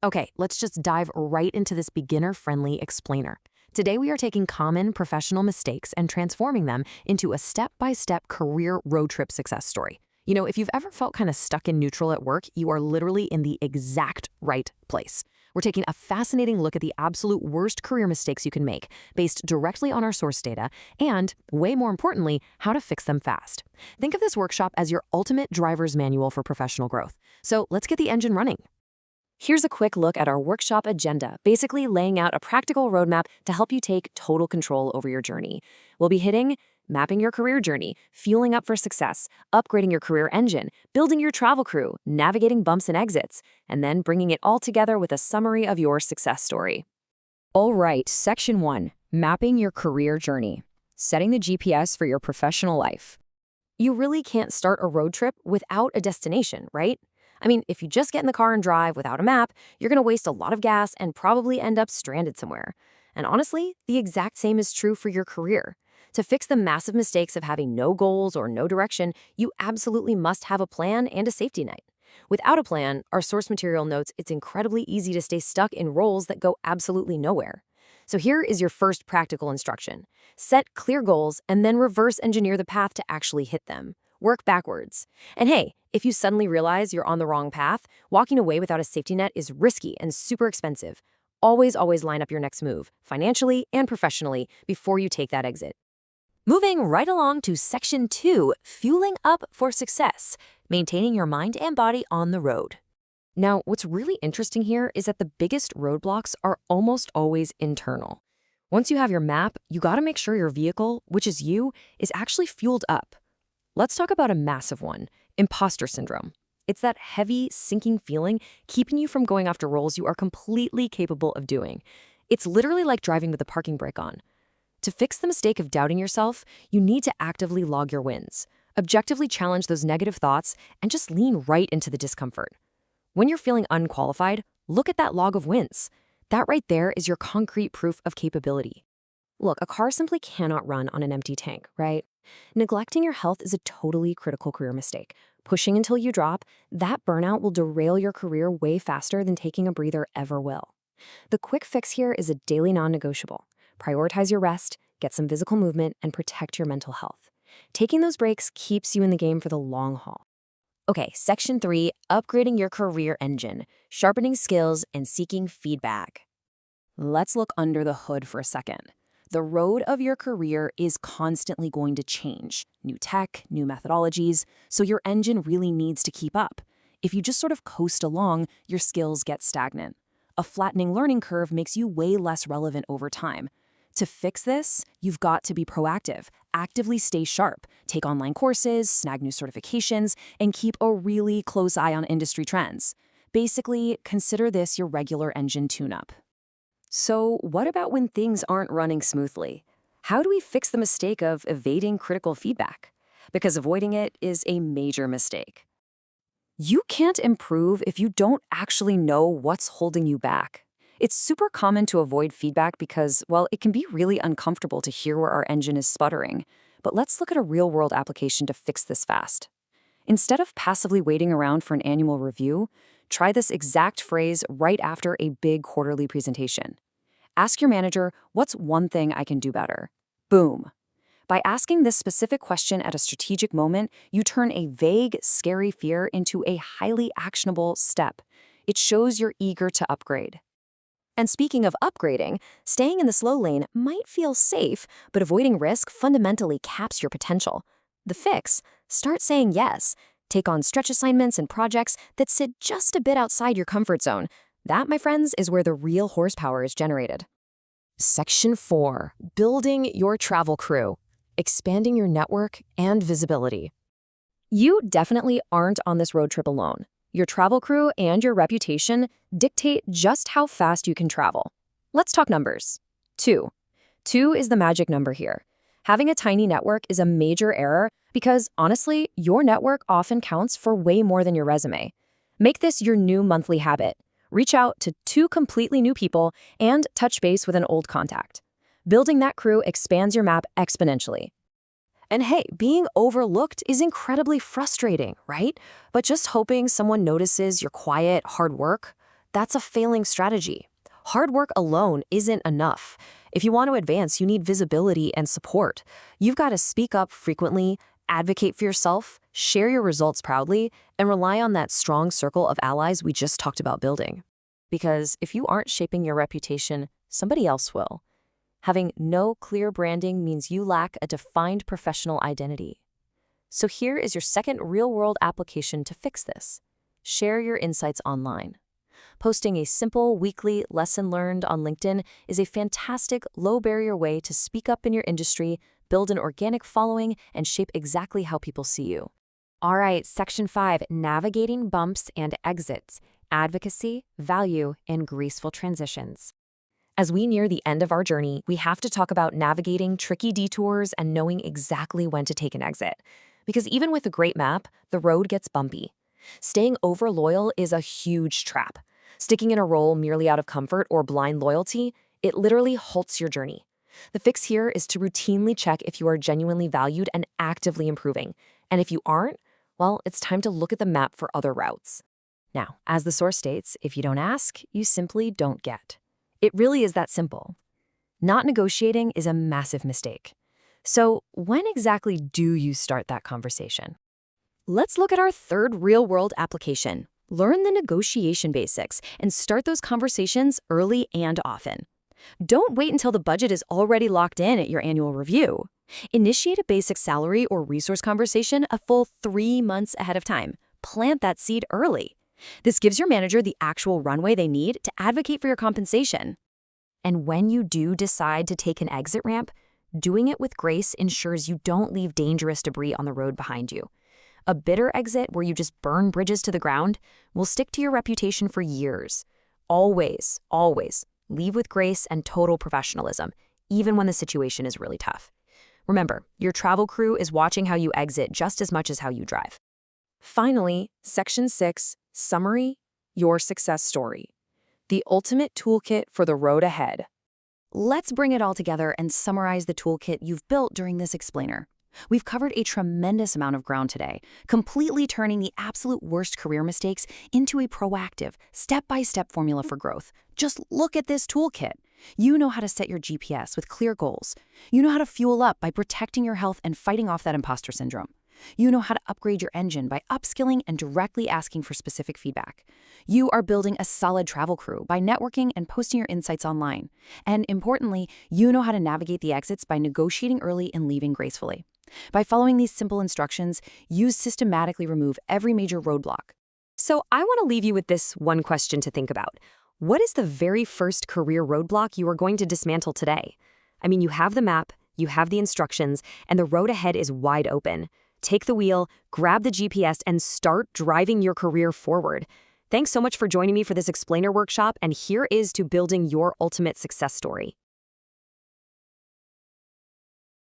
Okay, let's just dive right into this beginner-friendly explainer. Today, we are taking common professional mistakes and transforming them into a step-by-step career road trip success story. If you've ever felt kind of stuck in neutral at work, you are literally in the exact right place. We're taking a fascinating look at the absolute worst career mistakes you can make, based directly on our source data, and, way more importantly, how to fix them fast. Think of this workshop as your ultimate driver's manual for professional growth. So let's get the engine running. Here's a quick look at our workshop agenda, basically laying out a practical roadmap to help you take total control over your journey. We'll be hitting mapping your career journey, fueling up for success, upgrading your career engine, building your travel crew, navigating bumps and exits, and then bringing it all together with a summary of your success story. All right, Section 1, Mapping Your Career Journey, Setting the GPS for Your Professional Life. You really can't start a road trip without a destination, right? I mean, if you just get in the car and drive without a map, you're going to waste a lot of gas and probably end up stranded somewhere. And honestly, the exact same is true for your career. To fix the massive mistakes of having no goals or no direction, you absolutely must have a plan and a safety net. Without a plan, our source material notes it's incredibly easy to stay stuck in roles that go absolutely nowhere. So here is your first practical instruction. Set clear goals and then reverse engineer the path to actually hit them. Work backwards. And hey, if you suddenly realize you're on the wrong path, walking away without a safety net is risky and super expensive. Always line up your next move, financially and professionally, before you take that exit. Moving right along to Section 2, Fueling Up for Success, Maintaining Your Mind and Body on the Road. Now, what's really interesting here is that the biggest roadblocks are almost always internal. Once you have your map, you gotta make sure your vehicle, which is you, is actually fueled up. Let's talk about a massive one, imposter syndrome. It's that heavy, sinking feeling keeping you from going after roles you are completely capable of doing. It's literally like driving with the parking brake on. To fix the mistake of doubting yourself, you need to actively log your wins, objectively challenge those negative thoughts, and just lean right into the discomfort. When you're feeling unqualified, look at that log of wins. That right there is your concrete proof of capability. Look, a car simply cannot run on an empty tank, right? Neglecting your health is a totally critical career mistake. Pushing until you drop, that burnout will derail your career way faster than taking a breather ever will. The quick fix here is a daily non-negotiable. Prioritize your rest, get some physical movement, and protect your mental health. Taking those breaks keeps you in the game for the long haul. Okay, Section 3, Upgrading Your Career Engine, Sharpening Skills and Seeking Feedback. Let's look under the hood for a second. The road of your career is constantly going to change. New tech, new methodologies, so your engine really needs to keep up. If you just sort of coast along, your skills get stagnant. A flattening learning curve makes you way less relevant over time. To fix this, you've got to be proactive, actively stay sharp, take online courses, snag new certifications, and keep a really close eye on industry trends. Basically, consider this your regular engine tune-up. So what about when things aren't running smoothly? How do we fix the mistake of evading critical feedback? Because avoiding it is a major mistake. You can't improve if you don't actually know what's holding you back. It's super common to avoid feedback because, well, it can be really uncomfortable to hear where our engine is sputtering. But let's look at a real-world application to fix this fast. Instead of passively waiting around for an annual review, try this exact phrase right after a big quarterly presentation. Ask your manager, what's one thing I can do better? Boom. By asking this specific question at a strategic moment, you turn a vague, scary fear into a highly actionable step. It shows you're eager to upgrade. And speaking of upgrading, staying in the slow lane might feel safe, but avoiding risk fundamentally caps your potential. The fix? Start saying yes. Take on stretch assignments and projects that sit just a bit outside your comfort zone. That, my friends, is where the real horsepower is generated. Section 4, Building Your Travel Crew, Expanding Your Network and Visibility. You definitely aren't on this road trip alone. Your travel crew and your reputation dictate just how fast you can travel. Let's talk numbers. 2. 2 is the magic number here. Having a tiny network is a major error because, honestly, your network often counts for way more than your resume. Make this your new monthly habit. Reach out to 2 completely new people and touch base with an old contact. Building that crew expands your map exponentially. And hey, being overlooked is incredibly frustrating, right? But just hoping someone notices your quiet, hard work, that's a failing strategy. Hard work alone isn't enough. If you want to advance, you need visibility and support. You've got to speak up frequently, advocate for yourself, share your results proudly, and rely on that strong circle of allies we just talked about building. Because if you aren't shaping your reputation, somebody else will. Having no clear branding means you lack a defined professional identity. So here is your second real-world application to fix this. Share your insights online. Posting a simple weekly lesson learned on LinkedIn is a fantastic, low-barrier way to speak up in your industry, build an organic following, and shape exactly how people see you. All right, Section 5, navigating bumps and exits, advocacy, value, and graceful transitions. As we near the end of our journey, we have to talk about navigating tricky detours and knowing exactly when to take an exit. Because even with a great map, the road gets bumpy. Staying over-loyal is a huge trap. Sticking in a role merely out of comfort or blind loyalty, it literally halts your journey. The fix here is to routinely check if you are genuinely valued and actively improving. And if you aren't, well, it's time to look at the map for other routes. Now, as the source states, if you don't ask, you simply don't get. It really is that simple. Not negotiating is a massive mistake. So when exactly do you start that conversation? Let's look at our third real-world application. Learn the negotiation basics and start those conversations early and often. Don't wait until the budget is already locked in at your annual review. Initiate a basic salary or resource conversation a full 3 months ahead of time. Plant that seed early. This gives your manager the actual runway they need to advocate for your compensation. And when you do decide to take an exit ramp, doing it with grace ensures you don't leave dangerous debris on the road behind you. A bitter exit where you just burn bridges to the ground will stick to your reputation for years. Always, always leave with grace and total professionalism, even when the situation is really tough. Remember, your travel crew is watching how you exit just as much as how you drive. Finally, Section 6, Summary, your success story. The ultimate toolkit for the road ahead. Let's bring it all together and summarize the toolkit you've built during this explainer. We've covered a tremendous amount of ground today, completely turning the absolute worst career mistakes into a proactive, step-by-step formula for growth. Just look at this toolkit. You know how to set your GPS with clear goals. You know how to fuel up by protecting your health and fighting off that imposter syndrome. You know how to upgrade your engine by upskilling and directly asking for specific feedback. You are building a solid travel crew by networking and posting your insights online. And importantly, you know how to navigate the exits by negotiating early and leaving gracefully. By following these simple instructions, you systematically remove every major roadblock. So I want to leave you with this one question to think about. What is the very first career roadblock you are going to dismantle today? I mean, you have the map, you have the instructions, and the road ahead is wide open. Take the wheel, grab the GPS, and start driving your career forward. Thanks so much for joining me for this explainer workshop, and here is to building your ultimate success story.